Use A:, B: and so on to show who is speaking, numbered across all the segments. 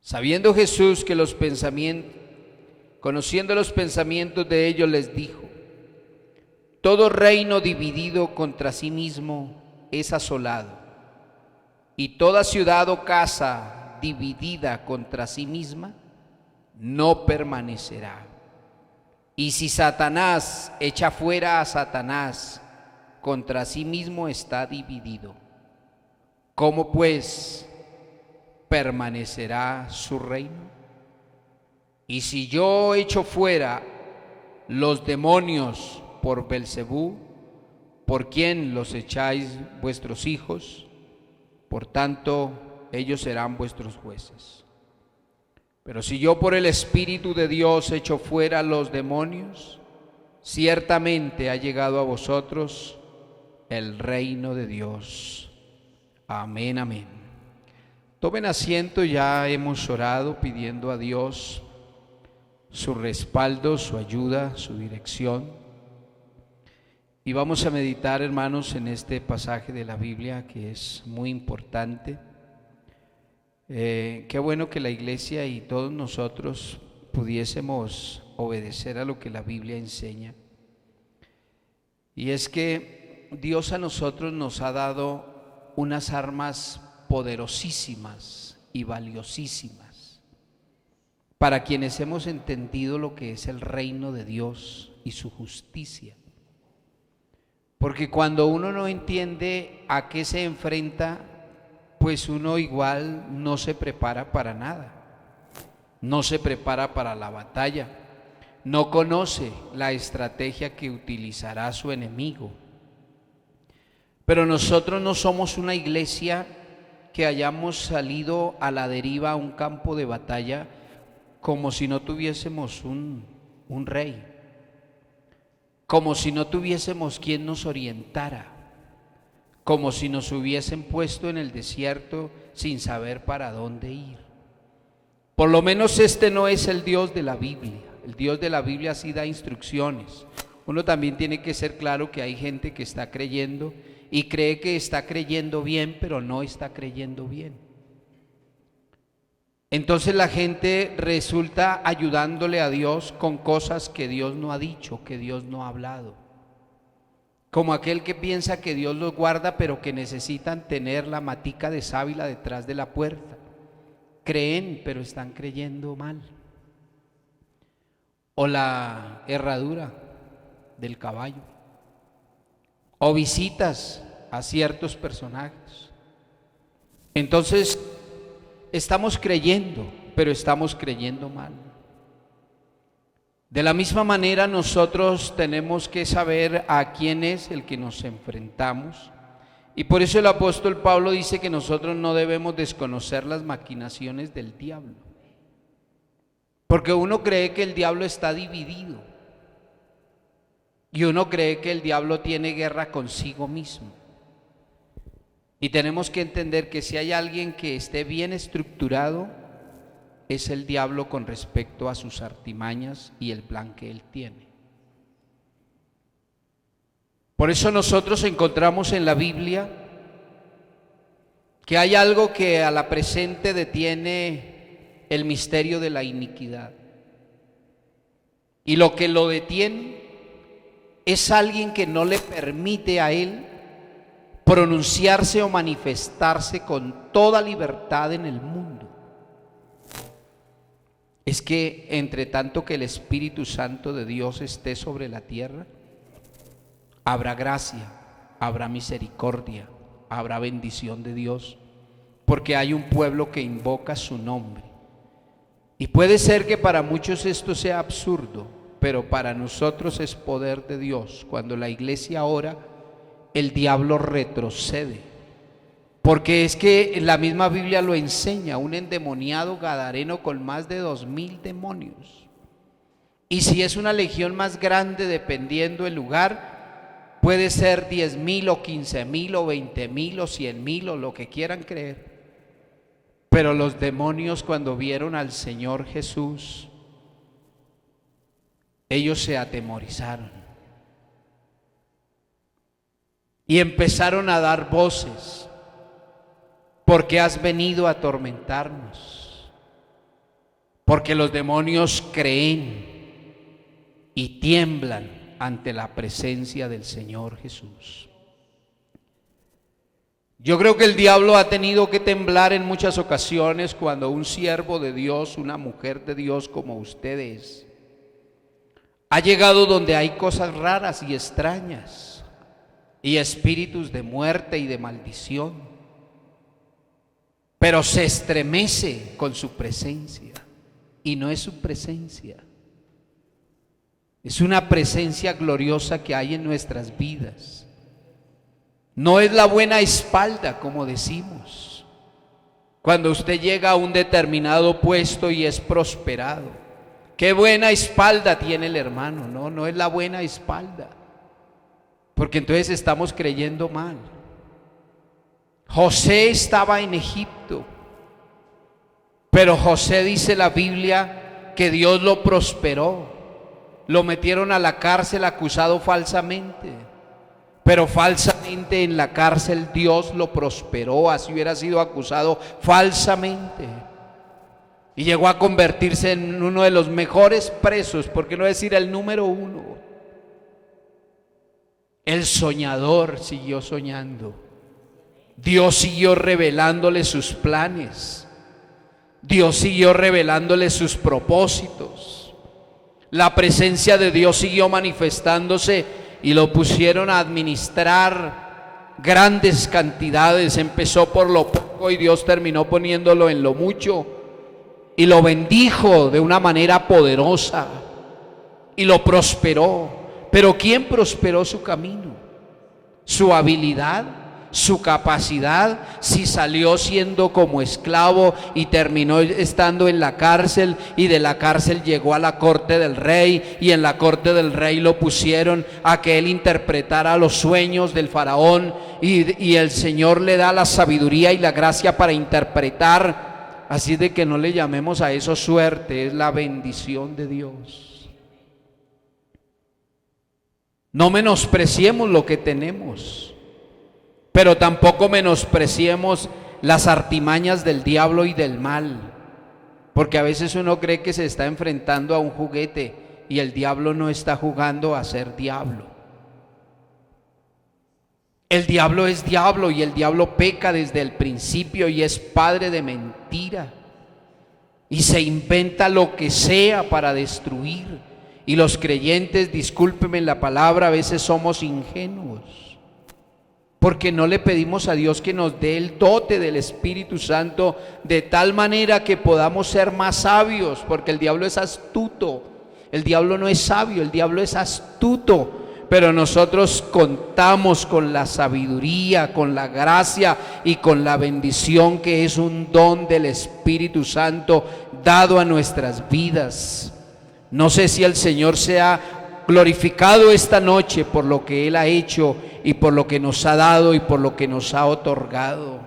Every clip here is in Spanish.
A: Sabiendo Jesús que conociendo los pensamientos de ellos, les dijo: todo reino dividido contra sí mismo es asolado, y toda ciudad o casa dividida contra sí misma no permanecerá. Y si Satanás echa fuera a Satanás, contra sí mismo está dividido. ¿Cómo pues permanecerá su reino? Y si yo echo fuera los demonios por Belcebú, ¿por quién los echáis vuestros hijos? Por tanto, ellos serán vuestros jueces. Pero si yo por el Espíritu de Dios echo fuera los demonios, ciertamente ha llegado a vosotros el reino de Dios. Amén, amén. Tomen asiento, ya hemos orado pidiendo a Dios su respaldo, su ayuda, su dirección. Y vamos a meditar, hermanos, en este pasaje de la Biblia que es muy importante. Qué bueno que la iglesia y todos nosotros pudiésemos obedecer a lo que la Biblia enseña. Y es que Dios a nosotros nos ha dado unas armas poderosísimas y valiosísimas para quienes hemos entendido lo que es el reino de Dios y su justicia. Porque cuando uno no entiende a qué se enfrenta, pues uno igual no se prepara para nada, no se prepara para la batalla, no conoce la estrategia que utilizará su enemigo. Pero nosotros no somos una iglesia que hayamos salido a la deriva a un campo de batalla como si no tuviésemos un rey, como si no tuviésemos quien nos orientara, como si nos hubiesen puesto en el desierto sin saber para dónde ir. Por lo menos este no es el Dios de la Biblia. El Dios de la Biblia sí da instrucciones. Uno también tiene que ser claro que hay gente que está creyendo y cree que está creyendo bien, pero no está creyendo bien. Entonces la gente resulta ayudándole a Dios con cosas que Dios no ha dicho, que Dios no ha hablado. Como aquel que piensa que Dios los guarda, pero que necesitan tener la matica de sábila detrás de la puerta. Creen, pero están creyendo mal. O la herradura del caballo. O visitas a ciertos personajes. Entonces, estamos creyendo, pero estamos creyendo mal. De la misma manera, nosotros tenemos que saber a quién es el que nos enfrentamos. Y por eso el apóstol Pablo dice que nosotros no debemos desconocer las maquinaciones del diablo. Porque uno cree que el diablo está dividido. Y uno cree que el diablo tiene guerra consigo mismo. Y tenemos que entender que si hay alguien que esté bien estructurado, es el diablo con respecto a sus artimañas y el plan que él tiene. Por eso nosotros encontramos en la Biblia que hay algo que a la presente detiene el misterio de la iniquidad. Y lo que lo detiene es alguien que no le permite a él pronunciarse o manifestarse con toda libertad en el mundo. Es que entre tanto que el Espíritu Santo de Dios esté sobre la tierra, habrá gracia, habrá misericordia, habrá bendición de Dios, porque hay un pueblo que invoca su nombre. Y puede ser que para muchos esto sea absurdo, pero para nosotros es poder de Dios. Cuando la iglesia ora, el diablo retrocede. Porque es que la misma Biblia lo enseña, un endemoniado gadareno con más de 2000 demonios. Y si es una legión más grande, dependiendo el lugar, puede ser 10,000 o 15,000 o 20,000 o 100,000 o lo que quieran creer. Pero los demonios, cuando vieron al Señor Jesús, ellos se atemorizaron y empezaron a dar voces. ¿Por qué has venido a atormentarnos? porque los demonios creen y tiemblan ante la presencia del Señor Jesús. Yo creo que el diablo ha tenido que temblar en muchas ocasiones cuando un siervo de Dios, una mujer de Dios como usted es, ha llegado donde hay cosas raras y extrañas y espíritus de muerte y de maldición, pero se estremece con su presencia, y no es su presencia, es una presencia gloriosa que hay en nuestras vidas. No es la buena espalda, como decimos, cuando usted llega a un determinado puesto y es prosperado. Qué buena espalda tiene el hermano. No, no es la buena espalda, porque entonces estamos creyendo mal. José estaba en Egipto, pero José, dice la Biblia, que Dios lo prosperó. Lo metieron a la cárcel acusado falsamente, pero falsamente en la cárcel Dios lo prosperó. Así hubiera sido acusado falsamente, y llegó a convertirse en uno de los mejores presos, por qué no decir el número uno. El soñador siguió soñando, Dios siguió revelándole sus planes, Dios siguió revelándole sus propósitos. La presencia de Dios siguió manifestándose y lo pusieron a administrar grandes cantidades. Empezó por lo poco y Dios terminó poniéndolo en lo mucho, y lo bendijo de una manera poderosa y lo prosperó. Pero ¿quién prosperó su camino? ¿Su habilidad? ¿Su capacidad? Si salió siendo como esclavo y terminó estando en la cárcel, y de la cárcel llegó a la corte del rey, y en la corte del rey lo pusieron a que él interpretara los sueños del faraón, y el Señor le da la sabiduría y la gracia para interpretar. Así de que no le llamemos a eso suerte, es la bendición de Dios. No menospreciemos lo que tenemos, pero tampoco menospreciemos las artimañas del diablo y del mal, porque a veces uno cree que se está enfrentando a un juguete y el diablo no está jugando a ser diablo. El diablo es diablo, y el diablo peca desde el principio y es padre de mentira, y se inventa lo que sea para destruir. Y los creyentes, discúlpenme la palabra, a veces somos ingenuos, porque no le pedimos a Dios que nos dé el dote del Espíritu Santo de tal manera que podamos ser más sabios, porque el diablo es astuto. El diablo no es sabio, el diablo es astuto. Pero nosotros contamos con la sabiduría, con la gracia y con la bendición, que es un don del Espíritu Santo dado a nuestras vidas. No sé si el Señor sea glorificado esta noche por lo que Él ha hecho y por lo que nos ha dado y por lo que nos ha otorgado.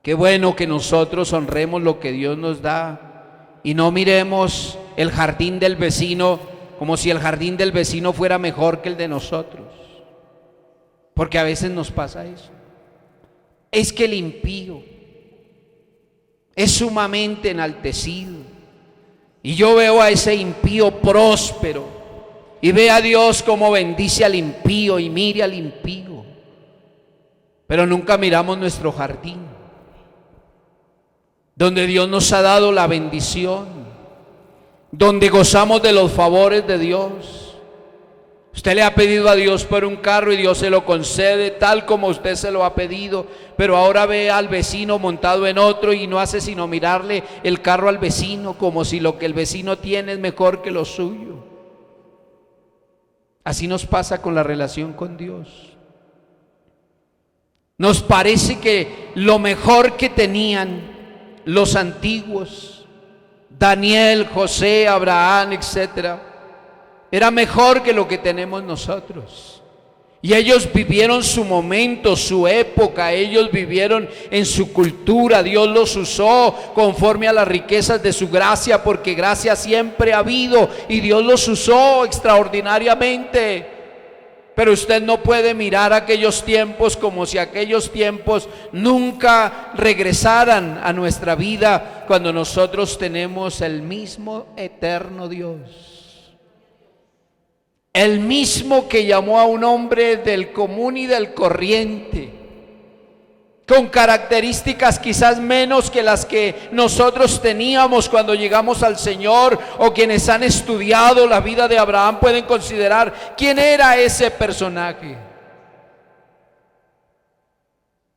A: Qué bueno que nosotros honremos lo que Dios nos da y no miremos el jardín del vecino como si el jardín del vecino fuera mejor que el de nosotros, porque a veces nos pasa eso. Es que el impío es sumamente enaltecido, y yo veo a ese impío próspero, y ve a Dios como bendice al impío y mire al impío, pero nunca miramos nuestro jardín, donde Dios nos ha dado la bendición, donde gozamos de los favores de Dios. Usted le ha pedido a Dios por un carro y Dios se lo concede tal como usted se lo ha pedido, pero ahora ve al vecino montado en otro y no hace sino mirarle el carro al vecino como si lo que el vecino tiene es mejor que lo suyo. Así nos pasa con la relación con Dios. Nos parece que lo mejor que tenían los antiguos, Daniel, José, Abraham, etcétera, era mejor que lo que tenemos nosotros. Y ellos vivieron su momento, su época, ellos vivieron en su cultura. Dios los usó conforme a las riquezas de su gracia, porque gracia siempre ha habido, y Dios los usó extraordinariamente. Pero usted no puede mirar aquellos tiempos como si aquellos tiempos nunca regresaran a nuestra vida, cuando nosotros tenemos el mismo eterno Dios, el mismo que llamó a un hombre del común y del corriente, con características quizás menos que las que nosotros teníamos cuando llegamos al Señor, o quienes han estudiado la vida de Abraham pueden considerar quién era ese personaje.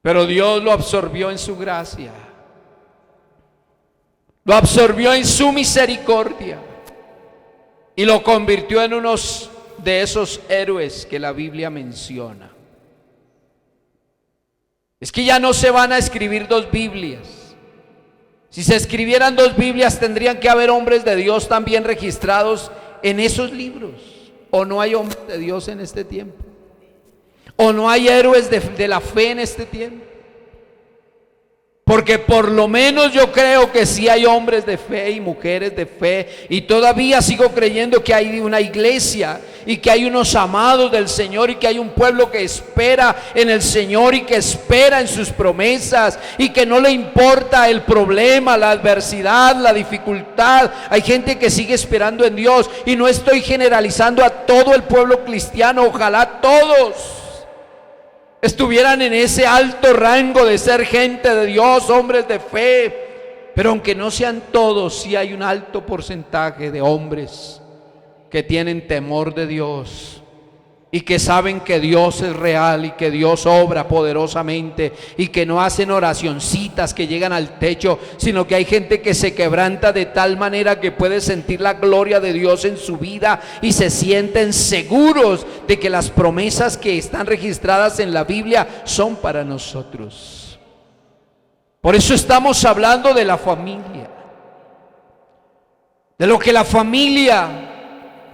A: Pero Dios lo absorbió en su gracia, lo absorbió en su misericordia y lo convirtió en uno de esos héroes que la Biblia menciona. Es que ya no se van a escribir dos Biblias. Si se escribieran dos Biblias, tendrían que haber hombres de Dios también registrados en esos libros. ¿O no hay hombres de Dios en este tiempo? ¿O no hay héroes de la fe en este tiempo? Porque por lo menos yo creo que sí hay hombres de fe y mujeres de fe, y todavía sigo creyendo que hay una iglesia y que hay unos amados del Señor, y que hay un pueblo que espera en el Señor y que espera en sus promesas, y que no le importa el problema, la adversidad, la dificultad. Hay gente que sigue esperando en Dios, y no estoy generalizando a todo el pueblo cristiano. Ojalá todos estuvieran en ese alto rango de ser gente de Dios, hombres de fe. Pero aunque no sean todos, sí hay un alto porcentaje de hombres que tienen temor de Dios y que saben que Dios es real y que Dios obra poderosamente, y que no hacen oracioncitas que llegan al techo, sino que hay gente que se quebranta de tal manera que puede sentir la gloria de Dios en su vida y se sienten seguros de que las promesas que están registradas en la Biblia son para nosotros. Por eso estamos hablando de la familia, de lo que la familia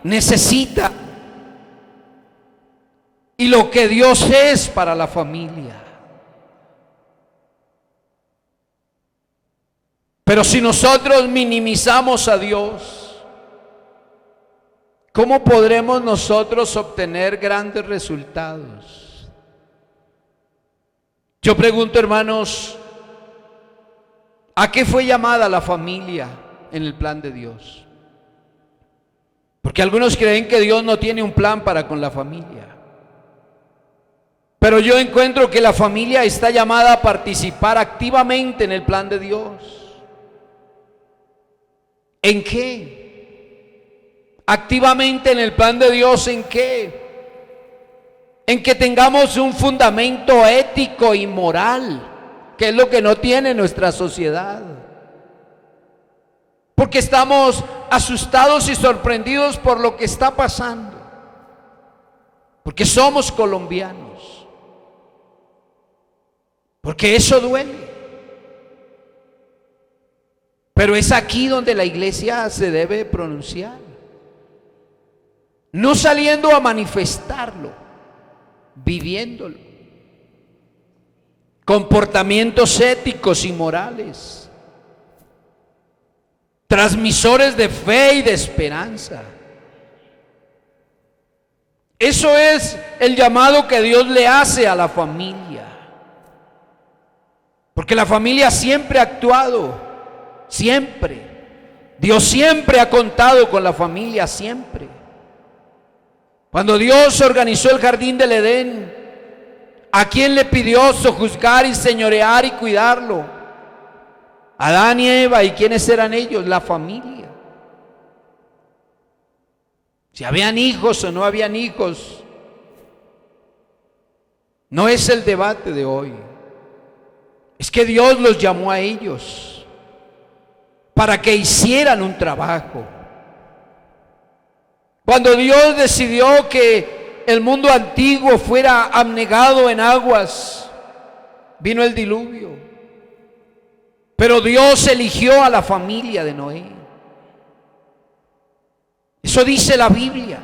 A: necesita y lo que Dios es para la familia. Pero si nosotros minimizamos a Dios, ¿cómo podremos nosotros obtener grandes resultados? Yo pregunto, hermanos, ¿a qué fue llamada la familia en el plan de Dios? Porque algunos creen que Dios no tiene un plan para con la familia. Pero yo encuentro que la familia está llamada a participar activamente en el plan de Dios. ¿En qué? Activamente en el plan de Dios, ¿en qué? En que tengamos un fundamento ético y moral, que es lo que no tiene nuestra sociedad. Porque estamos asustados y sorprendidos por lo que está pasando. Porque somos colombianos. Porque eso duele. Pero es aquí donde la iglesia se debe pronunciar. No saliendo a manifestarlo, viviéndolo. Comportamientos éticos y morales. Transmisores de fe y de esperanza. Eso es el llamado que Dios le hace a la familia. Porque la familia siempre ha actuado, siempre. Dios siempre ha contado con la familia, siempre. Cuando Dios organizó el jardín del Edén, ¿a quién le pidió sojuzgar y señorear y cuidarlo? Adán y Eva. ¿Y quiénes eran ellos? La familia. Si habían hijos o no habían hijos, no es el debate de hoy. Es que Dios los llamó a ellos para que hicieran un trabajo. Cuando Dios decidió que el mundo antiguo fuera abnegado en aguas, vino el diluvio. Pero Dios eligió a la familia de Noé. Eso dice la Biblia.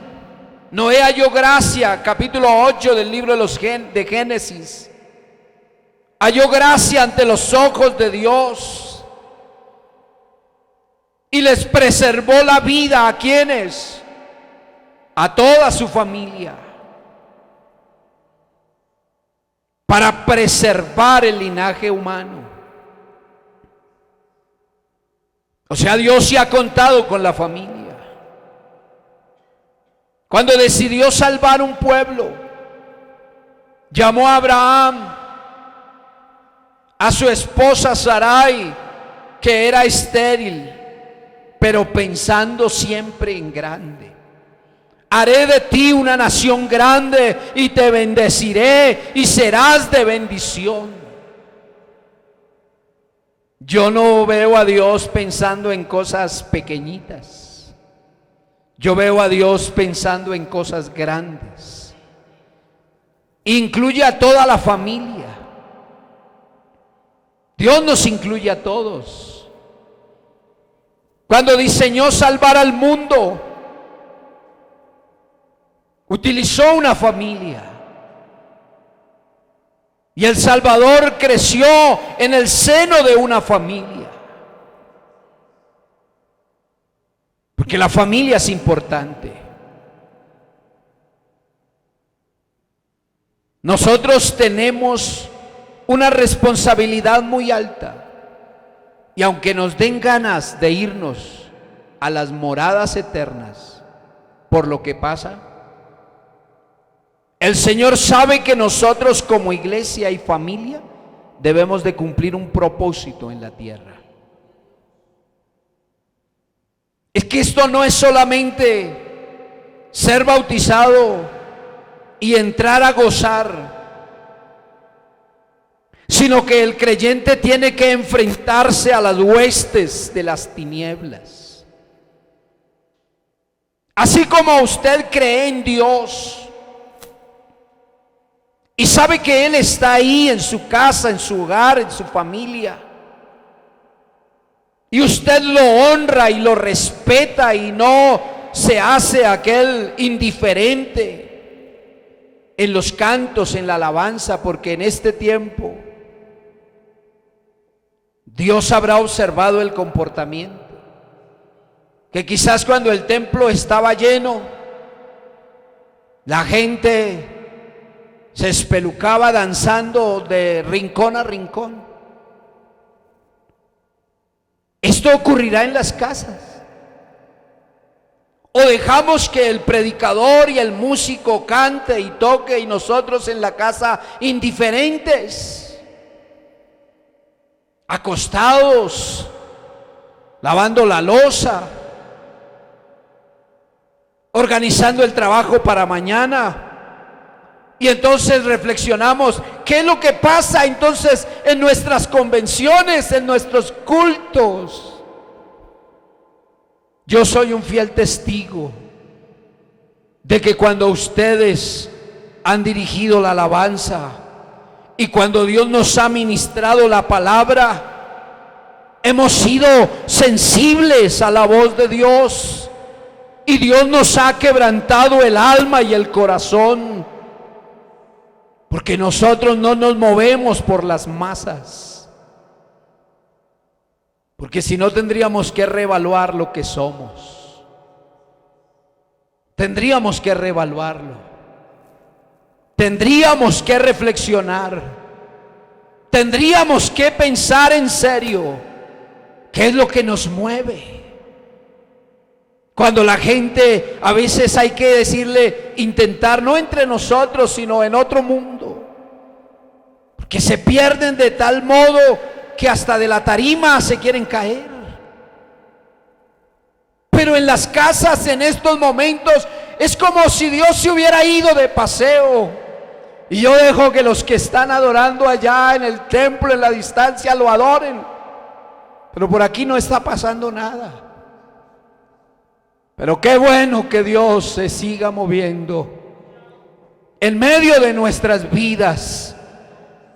A: Noé halló gracia, capítulo 8 del libro de Génesis. Halló gracia ante los ojos de Dios y les preservó la vida. ¿A quiénes? A toda su familia. para preservar el linaje humano. O sea, Dios sí ha contado con la familia. Cuando decidió salvar un pueblo, llamó a Abraham, a su esposa Sarai, que era estéril, pero pensando siempre en grande. Haré de ti una nación grande y te bendeciré y serás de bendición. Yo no veo a Dios pensando en cosas pequeñitas. Yo veo a Dios pensando en cosas grandes. Incluye a toda la familia. Dios nos incluye a todos. Cuando diseñó salvar al mundo, utilizó una familia. Y el Salvador creció en el seno de una familia. Porque la familia es importante. Nosotros tenemos una responsabilidad muy alta. Y aunque nos den ganas de irnos a las moradas eternas por lo que pasa, el Señor sabe que nosotros como iglesia y familia debemos de cumplir un propósito en la tierra. Es que esto no es solamente ser bautizado y entrar a gozar, sino que el creyente tiene que enfrentarse a las huestes de las tinieblas. Así como usted cree en Dios y sabe que Él está ahí en su casa, en su hogar, en su familia, y usted lo honra y lo respeta y no se hace aquel indiferente en los cantos, en la alabanza, porque en este tiempo Dios habrá observado el comportamiento, que quizás cuando el templo estaba lleno, la gente se espelucaba danzando de rincón a rincón. Esto ocurrirá en las casas. O dejamos que el predicador y el músico cante y toque y nosotros en la casa indiferentes, acostados, lavando la loza, organizando el trabajo para mañana. Y entonces reflexionamos, ¿qué es lo que pasa entonces en nuestras convenciones, en nuestros cultos? Yo soy un fiel testigo de que cuando ustedes han dirigido la alabanza y cuando Dios nos ha ministrado la palabra, hemos sido sensibles a la voz de Dios y Dios nos ha quebrantado el alma y el corazón. Porque nosotros no nos movemos por las masas. Porque si no tendríamos que reevaluar lo que somos. Tendríamos que reevaluarlo. Tendríamos que reflexionar. Tendríamos que pensar en serio. ¿Qué es lo que nos mueve? Cuando la gente, a veces hay que decirle, intentar, no entre nosotros, sino en otro mundo, porque se pierden de tal modo que hasta de la tarima se quieren caer. Pero en las casas, en estos momentos, es como si Dios se hubiera ido de paseo, y yo dejo que los que están adorando allá en el templo, en la distancia, lo adoren, pero por aquí no está pasando nada. Pero qué bueno que Dios se siga moviendo en medio de nuestras vidas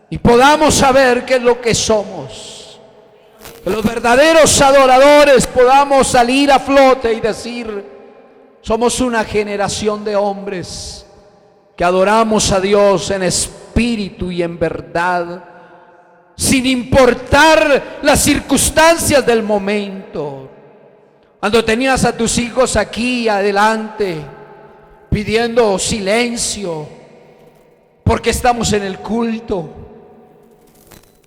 A: y podamos saber qué es lo que somos. Que los verdaderos adoradores podamos salir a flote y decir, somos una generación de hombres que adoramos a Dios en espíritu y en verdad, sin importar las circunstancias del momento. Cuando tenías a tus hijos aquí adelante pidiendo silencio, porque estamos en el culto.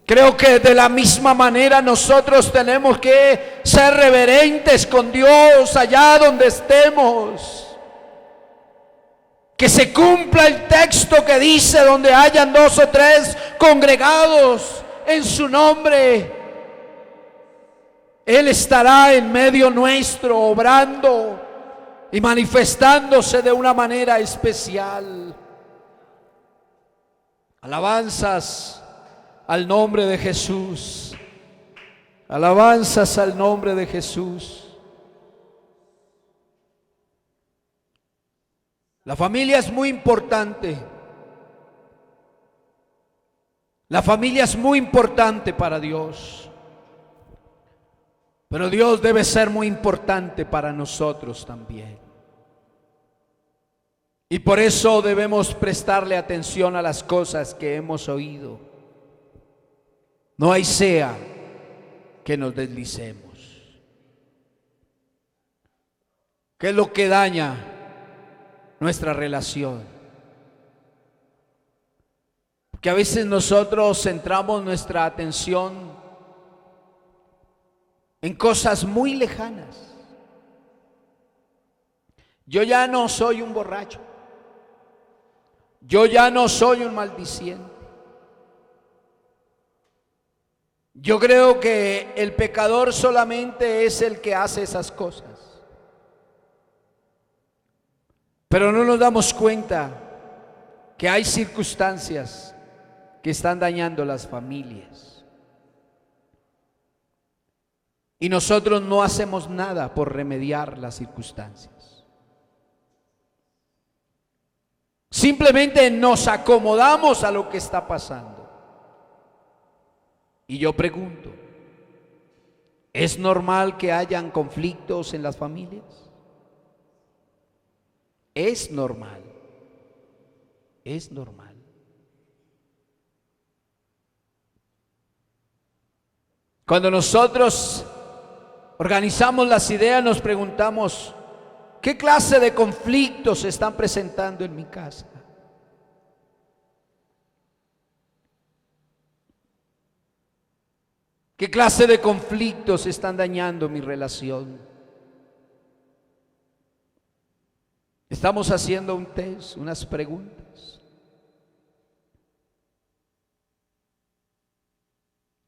A: Creo que de la misma manera nosotros tenemos que ser reverentes con Dios allá donde estemos. Que se cumpla el texto que dice: donde hayan 2 o 3 congregados en su nombre, Él estará en medio nuestro, obrando y manifestándose de una manera especial. Alabanzas al nombre de Jesús. Alabanzas al nombre de Jesús. La familia es muy importante. La familia es muy importante para Dios. Pero Dios debe ser muy importante para nosotros también. Y por eso debemos prestarle atención a las cosas que hemos oído. No hay sea que nos deslicemos. ¿Qué es lo que daña nuestra relación? Porque a veces nosotros centramos nuestra atención en cosas muy lejanas. Yo ya no soy un borracho. Yo ya no soy un maldiciente. Yo creo que el pecador solamente es el que hace esas cosas. Pero no nos damos cuenta que hay circunstancias que están dañando las familias. Y nosotros no hacemos nada por remediar las circunstancias. Simplemente nos acomodamos a lo que está pasando. Y yo pregunto, ¿es normal que hayan conflictos en las familias? Es normal. Es normal. Cuando nosotros organizamos las ideas, nos preguntamos: ¿qué clase de conflictos se están presentando en mi casa? ¿Qué clase de conflictos están dañando mi relación? Estamos haciendo un test, unas preguntas.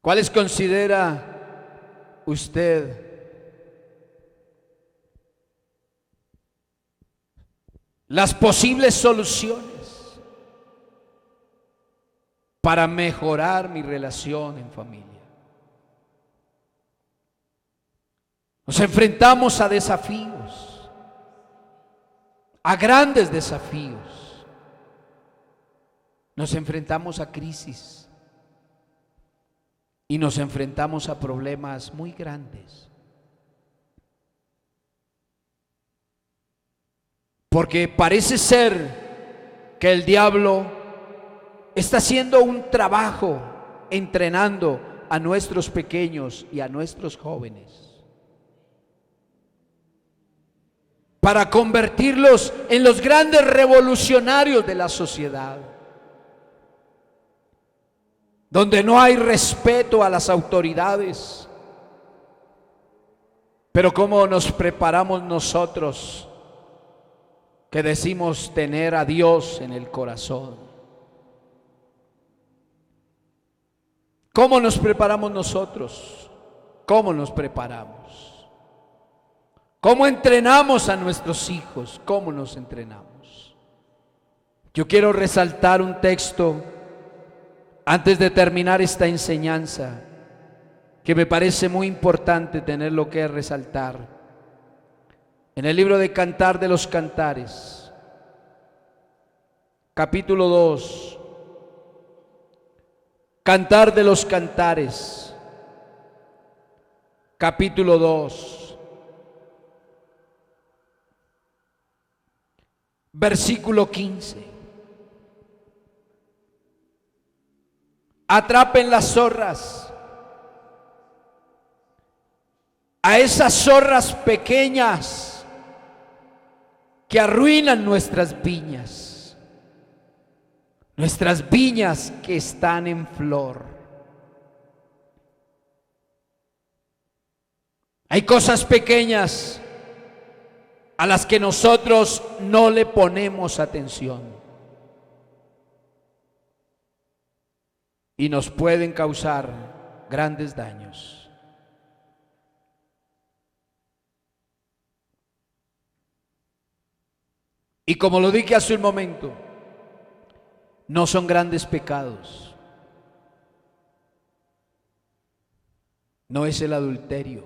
A: ¿Cuáles considera usted las posibles soluciones para mejorar mi relación en familia? Nos enfrentamos a desafíos, a grandes desafíos. Nos enfrentamos a crisis y nos enfrentamos a problemas muy grandes. Porque parece ser que el diablo está haciendo un trabajo entrenando a nuestros pequeños y a nuestros jóvenes para convertirlos en los grandes revolucionarios de la sociedad, donde no hay respeto a las autoridades. Pero ¿cómo nos preparamos nosotros que decimos tener a Dios en el corazón? ¿Cómo nos preparamos nosotros? ¿Cómo nos preparamos? ¿Cómo entrenamos a nuestros hijos? ¿Cómo nos entrenamos? Yo quiero resaltar un texto antes de terminar esta enseñanza que me parece muy importante tenerlo que resaltar. En el libro de Cantar de los Cantares, capítulo 2, Cantar de los Cantares, capítulo 2, versículo 15. Atrapen las zorras, a esas zorras pequeñas que arruinan nuestras viñas. nuestras viñas que están en flor. Hay cosas pequeñas a las que nosotros no le ponemos atención y nos pueden causar grandes daños. Y como lo dije hace un momento, no son grandes pecados. No es el adulterio.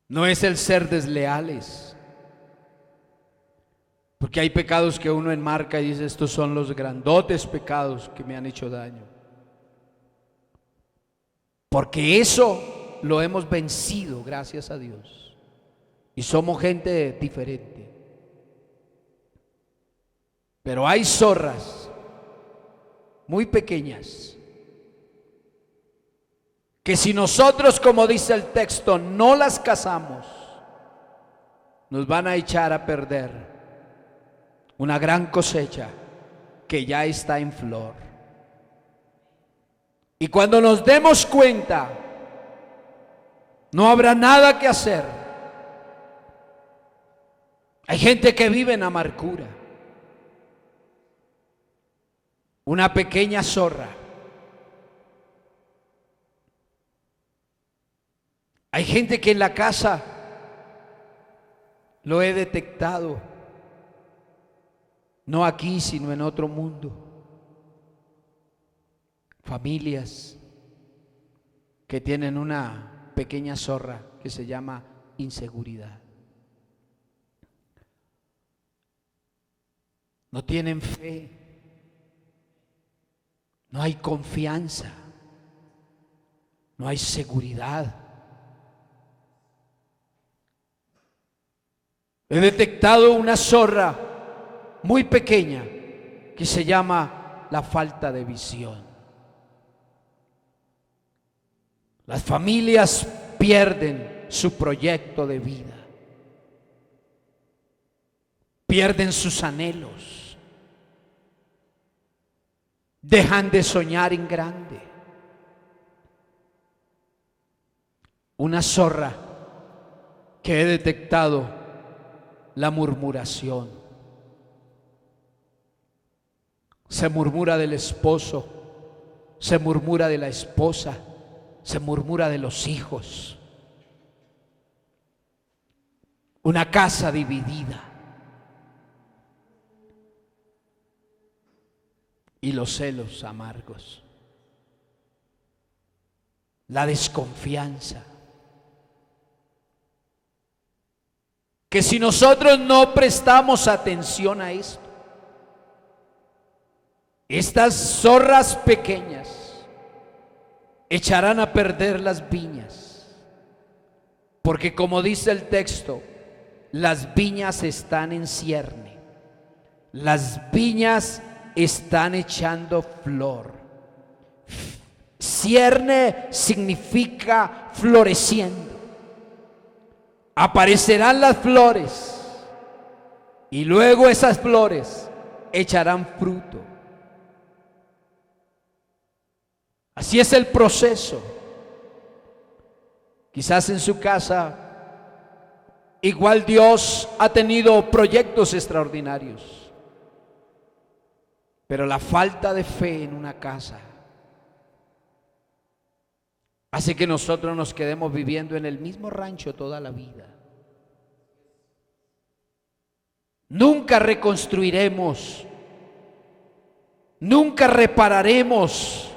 A: No es el ser desleales. Porque hay pecados que uno enmarca y dice, estos son los grandotes pecados que me han hecho daño. Porque eso lo hemos vencido, gracias a Dios. Y somos gente diferente. Pero hay zorras muy pequeñas que si nosotros, como dice el texto, no las cazamos, nos van a echar a perder una gran cosecha que ya está en flor. Y cuando nos demos cuenta, no habrá nada que hacer. Hay gente que vive en amargura. Una pequeña zorra. Hay gente que en la casa, lo he detectado, no aquí sino en otro mundo, familias que tienen una pequeña zorra que se llama inseguridad. No tienen fe, no hay confianza, no hay seguridad. He detectado una zorra muy pequeña que se llama la falta de visión. Las familias pierden su proyecto de vida, pierden sus anhelos, dejan de soñar en grande. Una zorra que he detectado, la murmuración. Se murmura del esposo, se murmura de la esposa, se murmura de los hijos. Una casa dividida. Y los celos amargos. La desconfianza. Que si nosotros no prestamos atención a esto, estas zorras pequeñas echarán a perder las viñas. Porque como dice el texto, las viñas están en cierne. Las viñas están echando flor. Cierne significa floreciendo. Aparecerán las flores y luego esas flores echarán fruto. Así es el proceso. Quizás en su casa, igual Dios ha tenido proyectos extraordinarios, pero la falta de fe en una casa hace que nosotros nos quedemos viviendo en el mismo rancho toda la vida. Nunca reconstruiremos, nunca repararemos,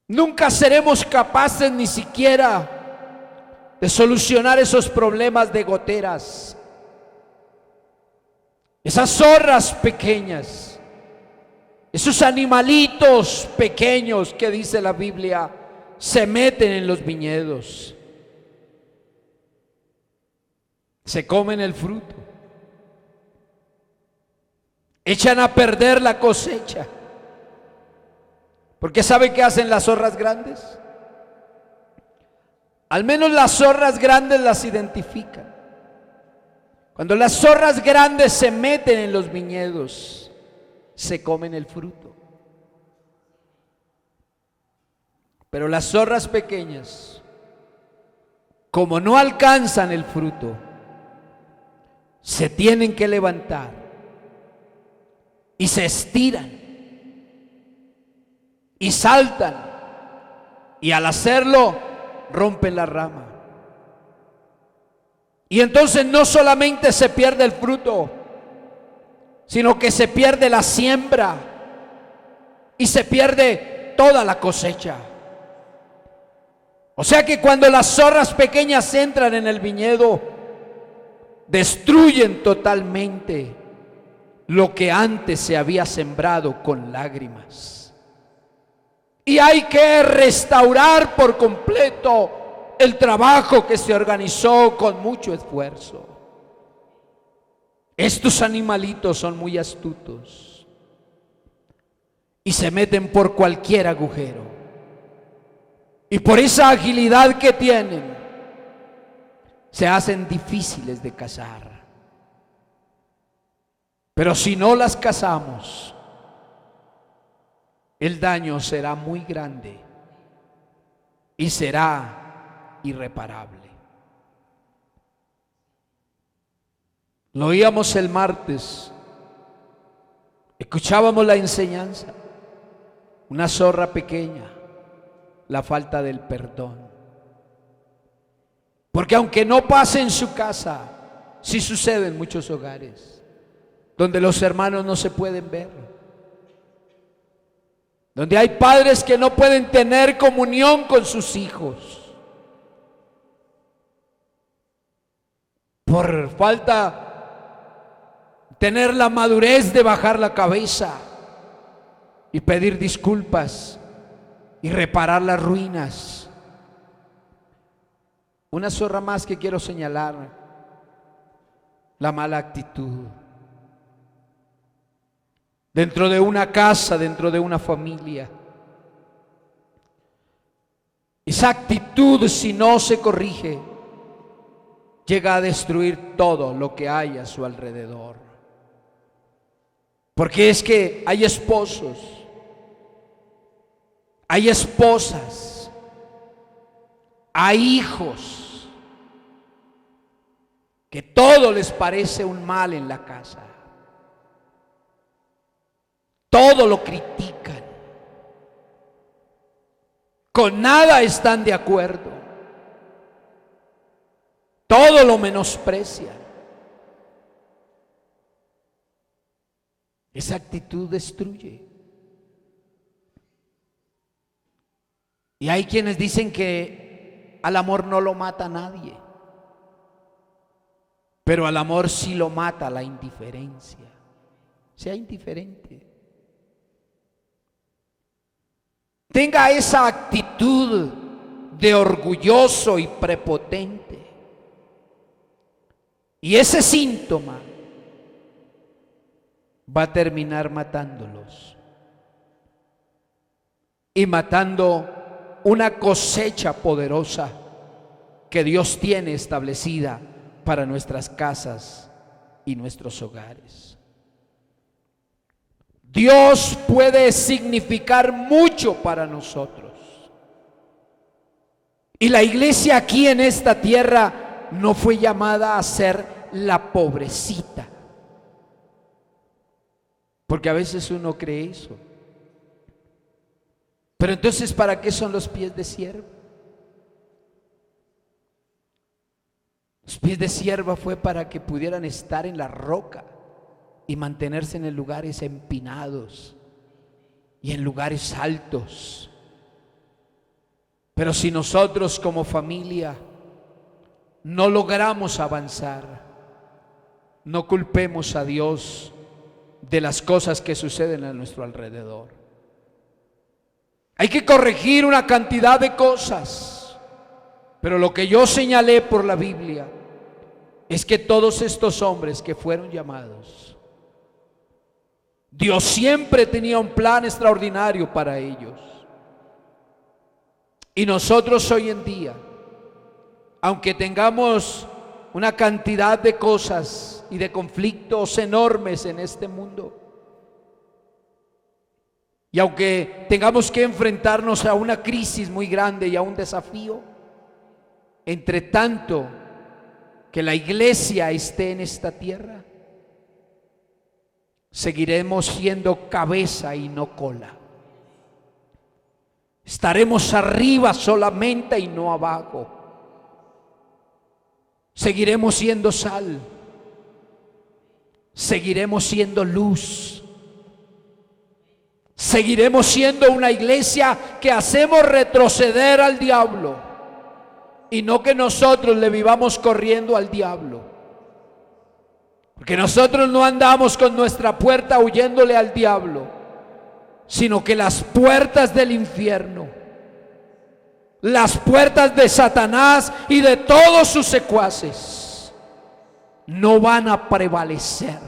A: nunca seremos capaces ni siquiera de solucionar esos problemas de goteras, esas zorras pequeñas, esos animalitos pequeños que dice la Biblia se meten en los viñedos, se comen el fruto, echan a perder la cosecha. Porque ¿sabe qué hacen las zorras grandes? Al menos las zorras grandes las identifican. Cuando las zorras grandes se meten en los viñedos, se comen el fruto. Pero las zorras pequeñas, como no alcanzan el fruto, se tienen que levantar y se estiran y saltan, y al hacerlo rompen la rama. Y entonces no solamente se pierde el fruto, sino que se pierde la siembra y se pierde toda la cosecha. O sea que cuando las zorras pequeñas entran en el viñedo, destruyen totalmente lo que antes se había sembrado con lágrimas. Y hay que restaurar por completo el trabajo que se organizó con mucho esfuerzo. Estos animalitos son muy astutos y se meten por cualquier agujero. Y por esa agilidad que tienen, se hacen difíciles de cazar. Pero si no las cazamos, el daño será muy grande y será irreparable. Lo oíamos el martes, escuchábamos la enseñanza, una zorra pequeña, la falta del perdón. Porque aunque no pase en su casa, sí sucede en muchos hogares, donde los hermanos no se pueden ver, donde hay padres que no pueden tener comunión con sus hijos, por falta de tener la madurez de bajar la cabeza y pedir disculpas y reparar las ruinas. Una zorra más que quiero señalar: la mala actitud. Dentro de una casa, dentro de una familia, esa actitud, si no se corrige, llega a destruir todo lo que hay a su alrededor. Porque es que hay esposos, hay esposas, hay hijos que todo les parece un mal en la casa. Todo lo critican, con nada están de acuerdo, todo lo menosprecian. Esa actitud destruye. Y hay quienes dicen que al amor no lo mata nadie, pero al amor sí lo mata la indiferencia. Sea indiferente. Tenga esa actitud de orgulloso y prepotente. Y ese síntoma va a terminar matándolos y matando una cosecha poderosa que Dios tiene establecida para nuestras casas y nuestros hogares. Dios puede significar mucho para nosotros. Y la iglesia aquí en esta tierra no fue llamada a ser la pobrecita. Porque a veces uno cree eso. Pero entonces, ¿para qué son los pies de sierva? Los pies de sierva fue para que pudieran estar en la roca y mantenerse en lugares empinados y en lugares altos. Pero si nosotros como familia no logramos avanzar, no culpemos a Dios de las cosas que suceden a nuestro alrededor. Hay que corregir una cantidad de cosas, pero lo que yo señalé por la Biblia es que todos estos hombres que fueron llamados, Dios siempre tenía un plan extraordinario para ellos. Y nosotros hoy en día aunque tengamos una cantidad de cosas y de conflictos enormes en este mundo, y aunque tengamos que enfrentarnos a una crisis muy grande y a un desafío, entre tanto que la iglesia esté en esta tierra, seguiremos siendo cabeza y no cola. Estaremos arriba solamente y no abajo. Seguiremos siendo sal. Seguiremos siendo luz. Seguiremos siendo una iglesia que hacemos retroceder al diablo, y no que nosotros le vivamos corriendo al diablo. Porque nosotros no andamos con nuestra puerta huyéndole al diablo, sino que las puertas del infierno, las puertas de Satanás y de todos sus secuaces no van a prevalecer,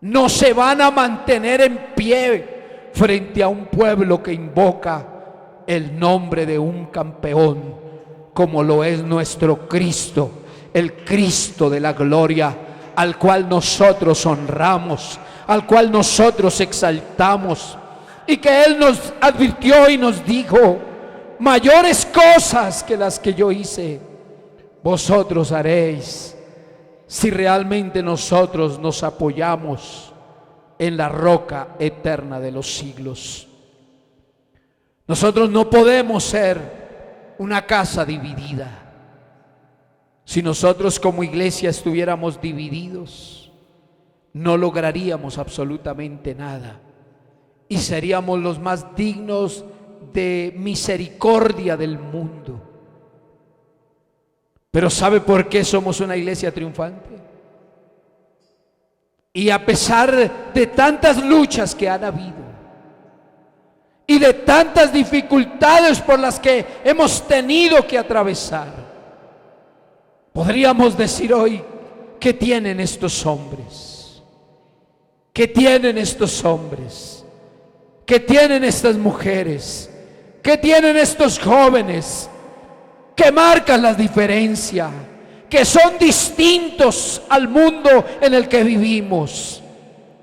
A: no se van a mantener en pie frente a un pueblo que invoca el nombre de un campeón, como lo es nuestro Cristo, el Cristo de la gloria, al cual nosotros honramos, al cual nosotros exaltamos, y que Él nos advirtió y nos dijo: mayores cosas que las que yo hice, vosotros haréis, si realmente nosotros nos apoyamos en la roca eterna de los siglos. Nosotros no podemos ser una casa dividida. Si nosotros como iglesia estuviéramos divididos, no lograríamos absolutamente nada, y seríamos los más dignos de misericordia del mundo. Pero ¿sabe por qué somos una iglesia triunfante? Y a pesar de tantas luchas que han habido y de tantas dificultades por las que hemos tenido que atravesar, podríamos decir hoy: ¿qué tienen estos hombres? ¿Qué tienen estos hombres? ¿Qué tienen estas mujeres? ¿Qué tienen estos jóvenes que marcan la diferencia, que son distintos al mundo en el que vivimos?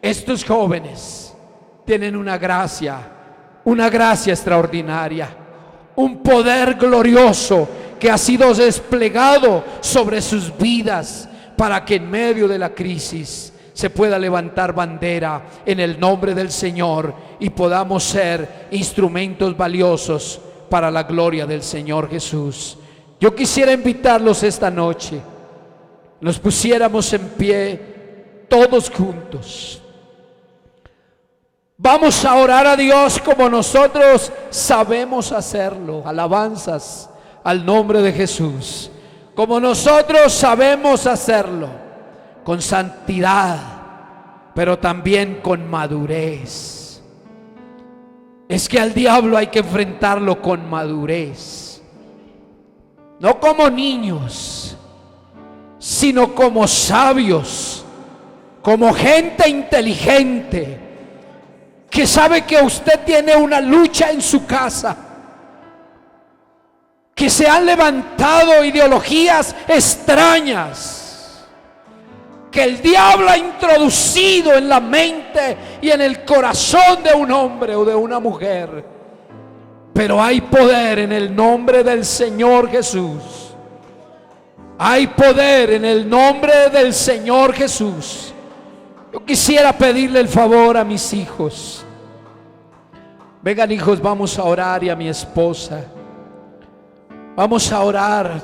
A: Estos jóvenes tienen una gracia extraordinaria, un poder glorioso que ha sido desplegado sobre sus vidas, para que en medio de la crisis se pueda levantar bandera en el nombre del Señor y podamos ser instrumentos valiosos para la gloria del Señor Jesús. Yo quisiera invitarlos esta noche, nos pusiéramos en pie todos juntos. Vamos a orar a Dios como nosotros sabemos hacerlo. Alabanzas al nombre de Jesús, como nosotros sabemos hacerlo, con santidad, pero también con madurez. Es que al diablo hay que enfrentarlo con madurez, no como niños, sino como sabios, como gente inteligente, que sabe que usted tiene una lucha en su casa, que se han levantado ideologías extrañas, que el diablo ha introducido en la mente y en el corazón de un hombre o de una mujer. Pero hay poder en el nombre del Señor Jesús. Hay poder en el nombre del Señor Jesús. Yo quisiera pedirle el favor a mis hijos. Vengan, hijos, vamos a orar, y a mi esposa. Vamos a orar.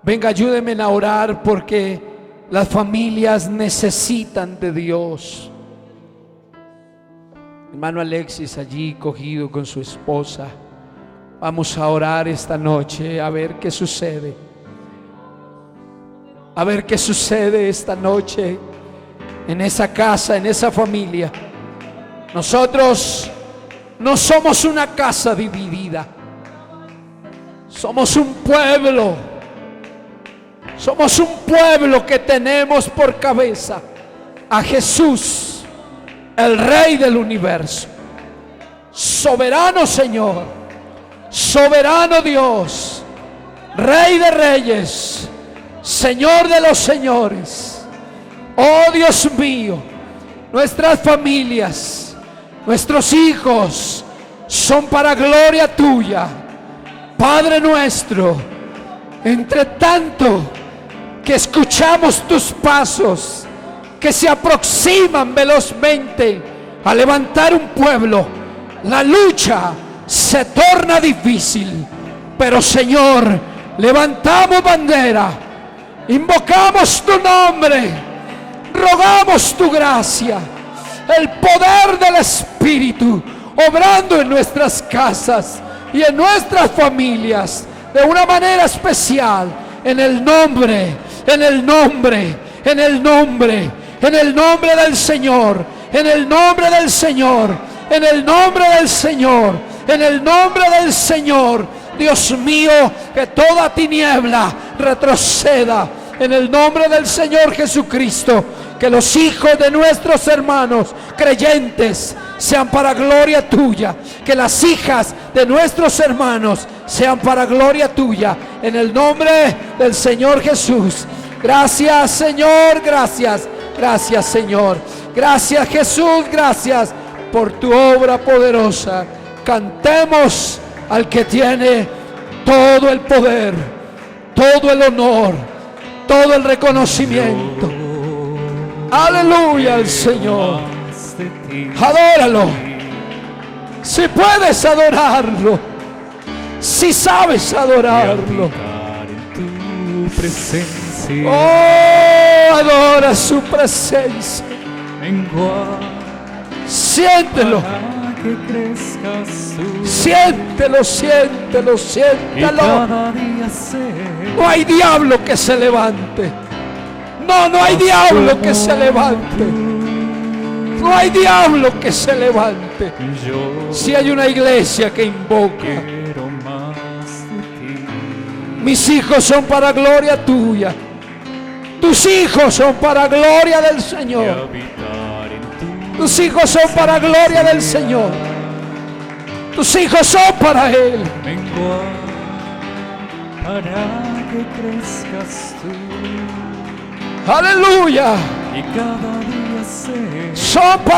A: Venga, ayúdenme a orar, porque las familias necesitan de Dios. Hermano Alexis allí cogido con su esposa. Vamos a orar esta noche a ver qué sucede. A ver qué sucede esta noche en esa casa, en esa familia. Nosotros no somos una casa dividida. Somos un pueblo. Somos un pueblo que tenemos por cabeza a Jesús, el Rey del universo. Soberano Señor, soberano Dios, Rey de reyes, Señor de los señores. Oh Dios mío, nuestras familias, nuestros hijos son para gloria tuya. Padre nuestro, entre tanto que escuchamos tus pasos que se aproximan velozmente a levantar un pueblo, la lucha se torna difícil. Pero Señor, levantamos bandera, invocamos tu nombre, rogamos tu gracia, el poder del Espíritu obrando en nuestras casas y en nuestras familias de una manera especial, en el nombre del Señor, en el nombre del Señor, en el nombre del Señor, en el nombre del Señor. Dios mío, que toda tiniebla retroceda en el nombre del Señor Jesucristo. Que los hijos de nuestros hermanos creyentes sean para gloria tuya. Que las hijas de nuestros hermanos sean para gloria tuya. En el nombre del Señor Jesús. Gracias, Señor, gracias. Gracias, Señor. Gracias, Jesús, gracias por tu obra poderosa. Cantemos al que tiene todo el poder, todo el honor, todo el reconocimiento. Aleluya al Señor. Adóralo. Si puedes adorarlo, si sabes adorarlo. Oh, adora su presencia. Siéntelo. Siéntelo, siéntelo, siéntelo. No hay diablo que se levante. No hay diablo que se levante. No hay diablo que se levante. Si hay una iglesia que invoca. Mis hijos son para gloria tuya. Tus hijos son para gloria del Señor. Tus hijos son para gloria del Señor. Tus hijos son para Él.
B: Para que crezcas tú.
A: Aleluya.
B: Y cada día sé.
A: Son para